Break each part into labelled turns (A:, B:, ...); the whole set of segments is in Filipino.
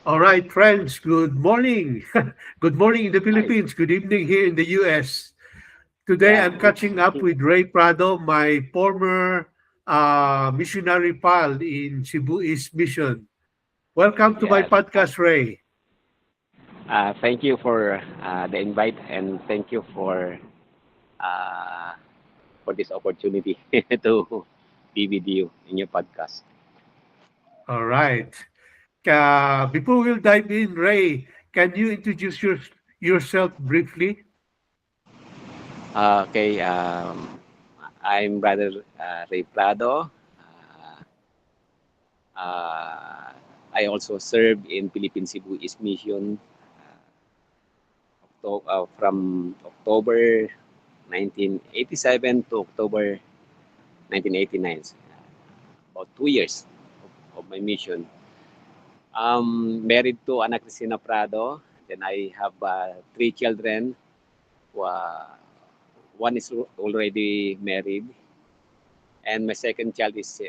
A: All right, friends, good morning. Good morning in the
B: Hi.
A: Philippines. Good evening here in the US. Today
B: Yeah.
A: I'm catching up with Ray Prado, my former missionary pal in Cebu East Mission. Welcome to my
B: Yes.
A: podcast, Ray.
B: Thank you for the invite and thank you uh, for this opportunity to be with you in your podcast.
A: All right. Before we'll dive in, Ray, can you introduce yourself briefly?
B: Okay. I'm Brother Ray Prado. Uh, uh, I also served in Philippine Cebu East Mission from October 1987 to October 1989. About 2 years of my mission. Married to Ana Cristina Prado. Then I have three children. Uh, One is already married, and my second child is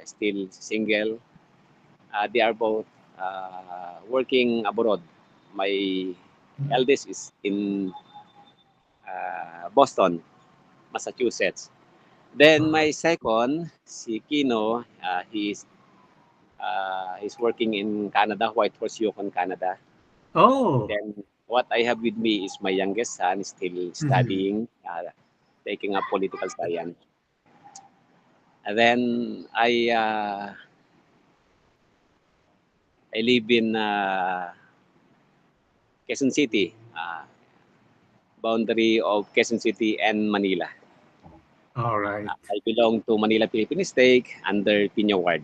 B: still single. They are both working abroad. My eldest is in Boston, Massachusetts. Then
A: Uh,
B: my second, si Kino, he's working in Canada, Whitehorse, Yukon, Canada.
A: oh,
B: Then what I have with me is my youngest son still
A: mhm.
B: studying, taking up political science. And then I live in Quezon City, boundary of Quezon City and Manila.
A: All right.
B: I belong to Manila Philippine Stake under Pino Ward.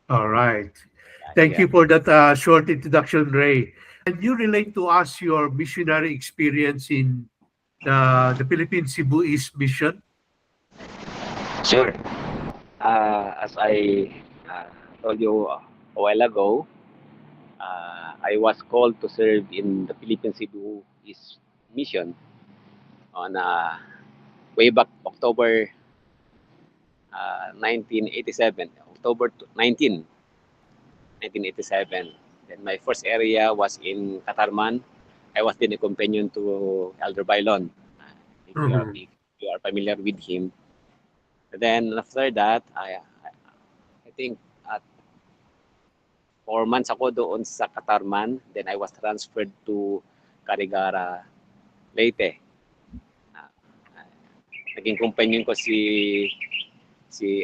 A: All right. Thank
B: Yeah.
A: you for that short introduction, Ray. Can you relate to us your missionary experience in the Philippine Cebu East Mission?
B: Sure. As I uh, told you a while ago, I was called to serve in the Philippine Cebu East Mission on way back October 1987, October 19, 1987. Then my first area was in Katarman. I was then a companion to Elder Bailon.
A: Mhm.
B: If you are familiar with him. Then after that, I think 4 months ako doon sa Katarman. Then I was transferred to Carigara, Leyte. Uh, Naging companion ko si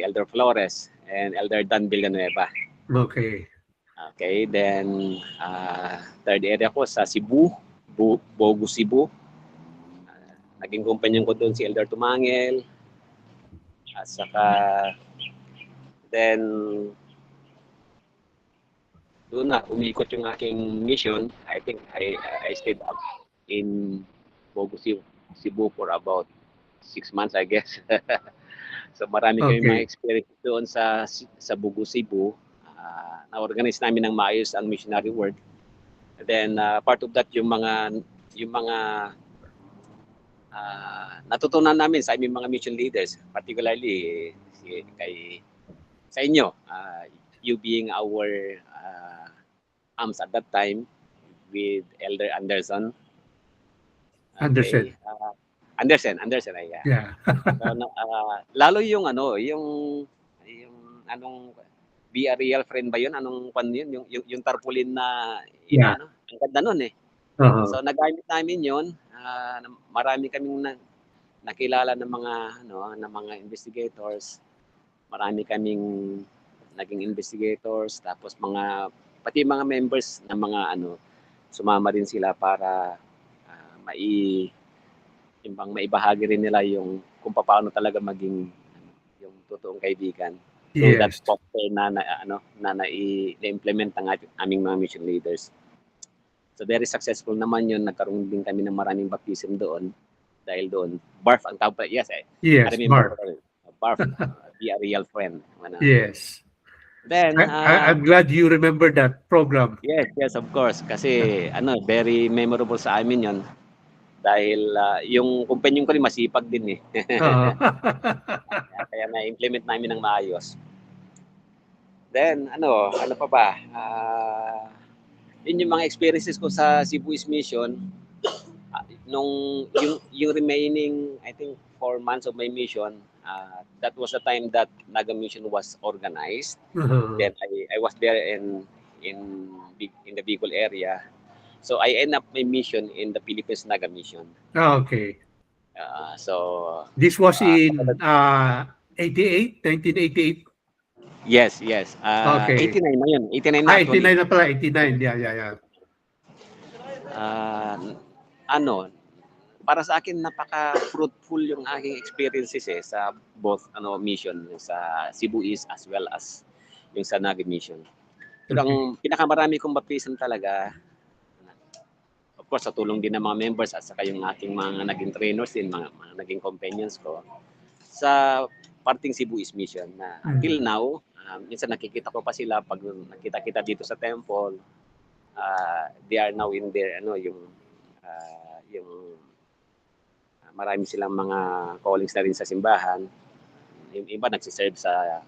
B: Elder Flores and Elder Dan Villanueva.
A: Okay.
B: Okay, then third area ko sa Cebu, Bogo, Cebu. Naging companion ko doon si Elder Tumangel. At saka then doon na umikot yung aking mission. I think I stayed up in Bogo, Cebu for about 6 months, I guess. So marami kami mga
A: Okay.
B: experience doon sa Bogo, Cebu. Na-organize namin ng maayos ang missionary work. And then part of that yung mga natutunan namin sa aming mga mission leaders, particularly sa inyo, you being our AMS at that time with Elder Anderson.
A: Understand.
B: Okay. Anderson, ay,
A: Yeah.
B: so, lalo yung anong be a real friend ba yun? Anong pan yun? Yung tarpaulin na
A: Yeah.
B: inaano? Ang ganda nun eh.
A: Uh-huh.
B: So nagamit namin yun. Marami kaming nakilala ng mga investigators. Marami kaming naging investigators, tapos pati mga members ng mga sumama rin sila para ah, mai maibahagi rin nila yung kung paano talaga maging yung totoong kaibigan through that
A: Yes.
B: software na-implement ng aming mga mission leaders. So very successful naman yun. Nagkaroon din kami ng maraming baptism doon dahil doon. Barf ang tawag. Yes, I
A: Yes,
B: remember.
A: Mark.
B: Barf, be a real friend.
A: Yes.
B: Then,
A: I'm glad you remember that program.
B: yes, of course. Kasi very memorable sa amin yon dahil yung companion ko rin masipag din eh.
A: Uh,
B: Kaya na-implement namin ng maayos. Then, ano pa ba? yun yung mga experiences ko sa Cebu East Mission. Nung yung remaining, I think 4 months of my mission, that was the time that Naga Mission was organized. Then I was there in the Bicol area. So I end up my mission in the Philippines Naga Mission.
A: Okay.
B: So
A: This was in 88, 1988?
B: yes.
A: Okay.
B: 89 na yun. 89 na actually.
A: 89 na pala, 89. Yeah.
B: Ano, para sa akin napaka-fruitful yung aking experiences sa both mission sa Cebu East as well as yung sa Naga Mission. Pero ang pinakamarami kong mapisan talaga, of course sa tulong din ng mga members at saka yung aking mga naging trainers din, mga naging companions ko sa parting Cebu East Mission na until now, minsan nakikita ko pa sila pag nakita-kita dito sa temple. They are now in their yung marami silang mga callings na rin sa simbahan. Yung iba nagsiserve sa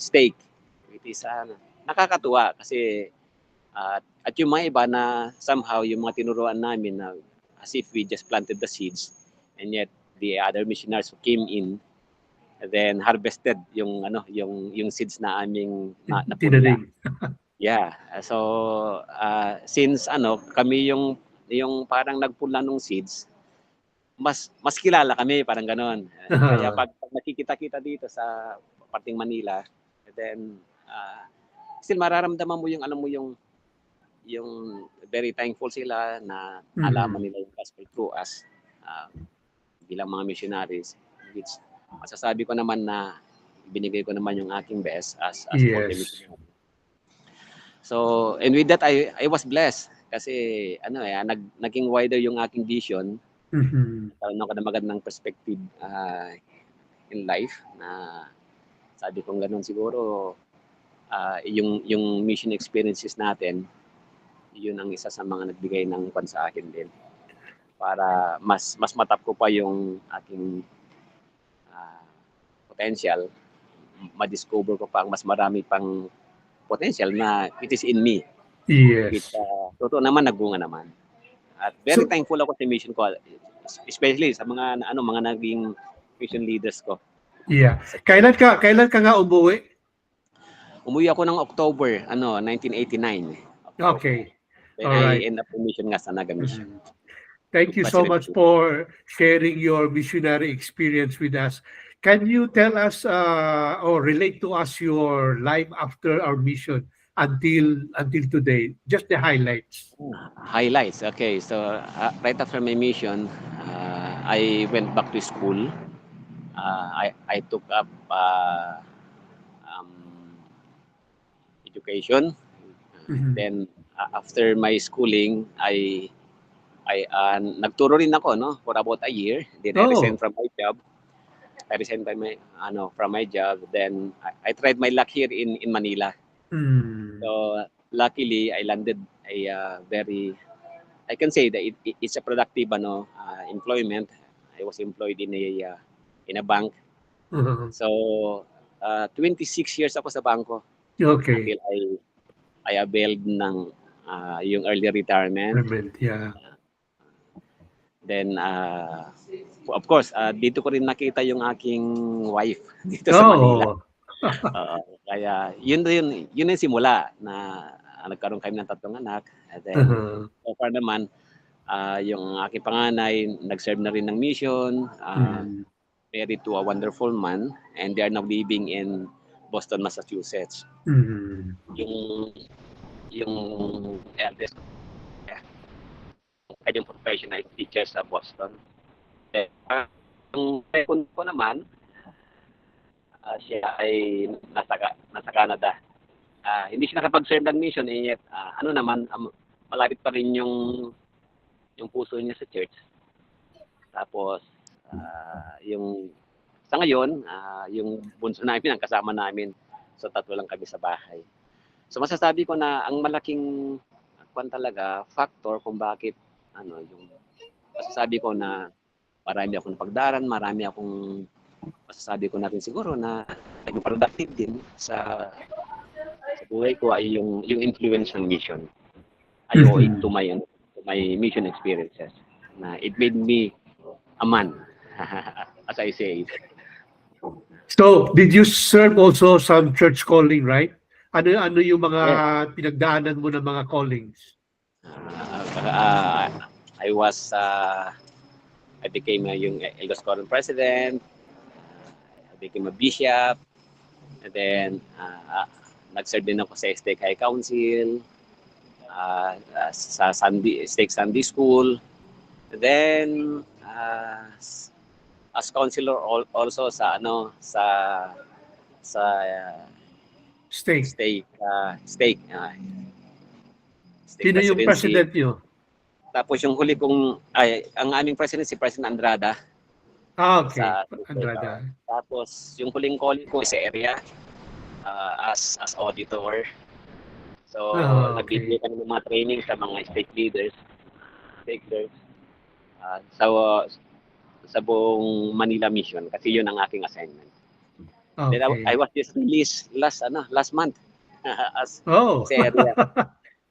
B: stake. It is nakakatuwa kasi at yung mga iba na somehow yung mga tinuruan namin na as if we just planted the seeds and yet the other missionaries who came in then harvested yung seeds na aming napula. Yeah. So since kami yung parang nagpula ng seeds, mas kilala kami, parang gano'n. Kaya pag nakikita-kita dito sa parting Manila, then still mararamdaman mo yung very thankful sila na alaman nila yung gospel through us bilang mga missionaries, which masasabi ko naman na binigay ko naman yung aking best as for the missionary. So, and with that, I was blessed kasi naging wider yung aking vision. Nagkaroon ako ng magandang perspective in life na sabi kong gano'n siguro yung mission experiences natin, yun ang isa sa mga nagbigay ng kwan sa akin din para mas matap ko pa yung aking potential, ma-discover ko pa ang mas marami pang potential na it is in me.
A: Yes.
B: Which totoo naman, nagbunga naman. At very thankful ako sa mission ko, especially sa mga naging mission leaders ko.
A: Yeah. Kailan ka nga umuwi?
B: Umuwi ako ng October 1989.
A: Okay.
B: Then I end up the mission nga sa Naga Mission.
A: Thank you so much for sharing your missionary experience with us. Can you tell us or relate to us your life after our mission until today? Just the highlights.
B: Highlights. Okay. So right after my mission, I went back to school. I took up education. Then after my schooling, I nagturo rin ako for about a year. Then I resigned from my job. From my job. Then I tried my luck here in Manila. So luckily I landed I can say that it's a productive employment. I was employed in a bank. So 26 years ako sa bangko.
A: Okay.
B: Until I availed ng yung early retirement.
A: Yeah.
B: Then of course, dito ko rin nakita yung aking wife dito sa Manila. Kaya yun yung simula na nagkaroon kami ng 3 anak. And then so far naman yung aking panganay nag-serve na rin ng mission, married to a wonderful man, and they are now living in Boston, Massachusetts. Yung eldest yung professional teacher sa Boston. Ang second ko naman, siya ay nasa Canada. Hindi siya nakapag-serve ng mission, yet malapit pa rin yung puso niya sa church. Tapos yung sa ngayon, yung bunso namin ang kasama namin. So 3 lang kami sa bahay. So masasabi ko na ang malaking factor kung bakit yung masasabi ko na marami akong napagdaran, masasabi ko na rin siguro na naging productive din sa sa buhay ko ay yung influence ng mission. I owe it to my mission experiences. Na it made me a man, as I say.
A: So, did you serve also some church calling, right? Ano yung mga pinagdaanan mo ng mga callings?
B: I became yung Elders Quorum president. I became a bishop. And then, nag-serve din ako sa Stake High Council, sa Stake Sunday School. And then, as counselor also sa
A: Stake.
B: Stake
A: Sino yung president nyo?
B: Tapos yung huli kong, ang aming president si President Andrada.
A: Okay. Andrada.
B: Tapos yung huling calling ko sa area as auditor. So, nagbibigay kami ng mga training sa mga stake leaders, stakeholders, sa buong Manila mission kasi yun ang aking assignment.
A: Okay.
B: Then I was just released last month as sa area.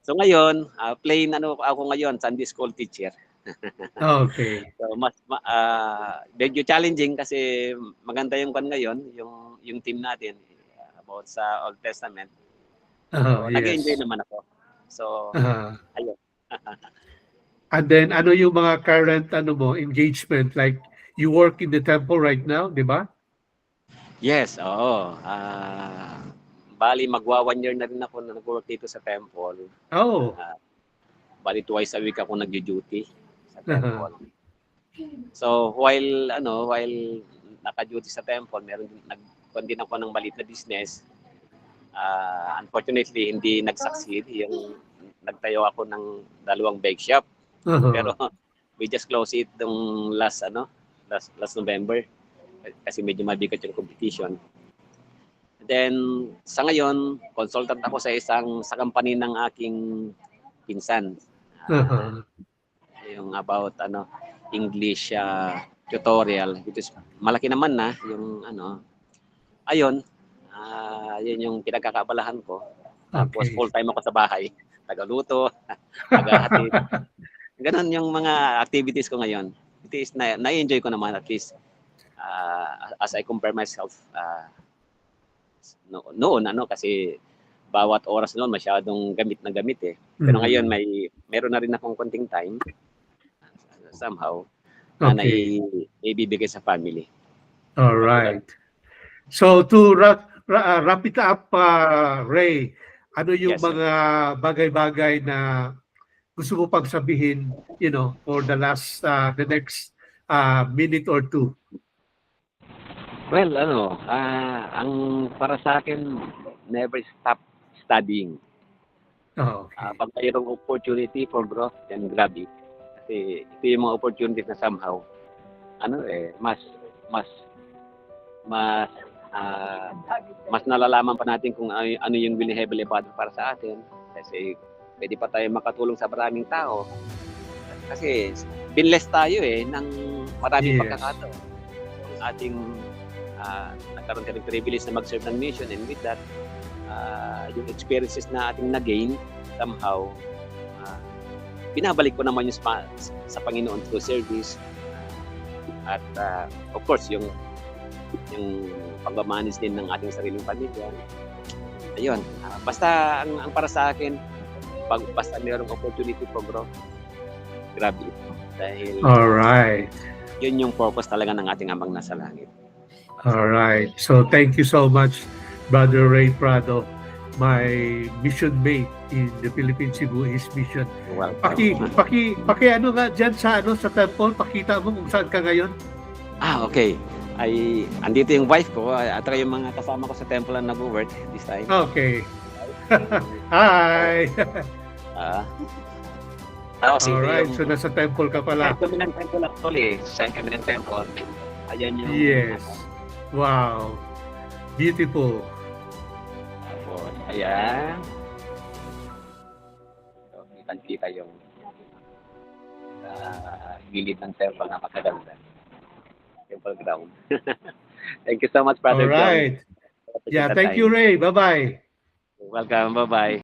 B: So ngayon, plain ako ngayon, Sunday school teacher.
A: Okay.
B: So medyo challenging kasi maganda yung kan ngayon, yung team natin about sa Old Testament. So, nag-enjoy naman ako. So ayun.
A: And then ano yung mga current engagement, like you work in the temple right now, di ba?
B: Yes, oo. Bali magwa 1 year na rin ako na nag-work dito sa temple. Bali twice a week ako nag-duty sa temple. So while naka-duty sa temple, meron din ako ng maliit na business. Unfortunately, hindi nag-succeed. Yung nagtayo ako ng 2 bake shop. Pero we just closed it nung last November kasi medyo mabigat yung competition. Then sa ngayon, consultant ako sa company ng aking pinsan. Yung about English tutorial, which is malaki naman na yung ayun, yun yung pinagkakaabalahan ko. Tapos full time ako sa bahay, tagaluto, tagahatid. Ganon yung mga activities ko ngayon. It is na-enjoy ko naman at least as I compare myself noon kasi bawat oras noon masyadong gamit na gamit eh. Pero ngayon meron na rin akong konting time somehow na ibibigay sa family.
A: All right. So to wrap it up, Ray, ano yung mga bagay-bagay na gusto mo pang sabihin, for the next minute or two?
B: Well, ang para sa akin, never stop studying. Pag mayroong opportunity for growth, then grab it. Kasi ito yung mga opportunities na somehow, mas nalalaman pa natin kung ano yung will heavenly Father para sa atin. Kasi pwede pa tayo makatulong sa maraming tao. Kasi binless tayo ng maraming pagkakataon. Ang ating nagkaroon tayo ng privilege na mag-serve ng mission, and with that, yung experiences na ating na-gain, somehow, binabalik ko naman yung sa Panginoon through service. At of course, yung pagmamanis din ng ating sariling pamilya. Ayun, basta ang para sa akin, basta mayroong opportunity for growth, grab it. Dahil yun yung purpose talaga ng ating Amang nasa langit.
A: All right. So thank you so much, Brother Ray Prado, my mission mate in the Philippine Cebu East Mission. Paki nga dyan sa temple, pakita mo kung saan ka ngayon.
B: Okay. Andito yung wife ko at yung mga kasama ko sa temple na nag-work this time.
A: Okay. Hi. Alright, so nasa temple ka pala.
B: Sa Cabinet Temple actually. Sa Cabinet Temple. Ayan yung...
A: Yes. Wow. Beautiful.
B: Tapos, ayan. So, kita yung gilid ng temple na makaganda. Temple ground. Thank you so much, Brother
A: John. All right. Yeah, thank you, Ray. Bye-bye.
B: Welcome. Bye-bye.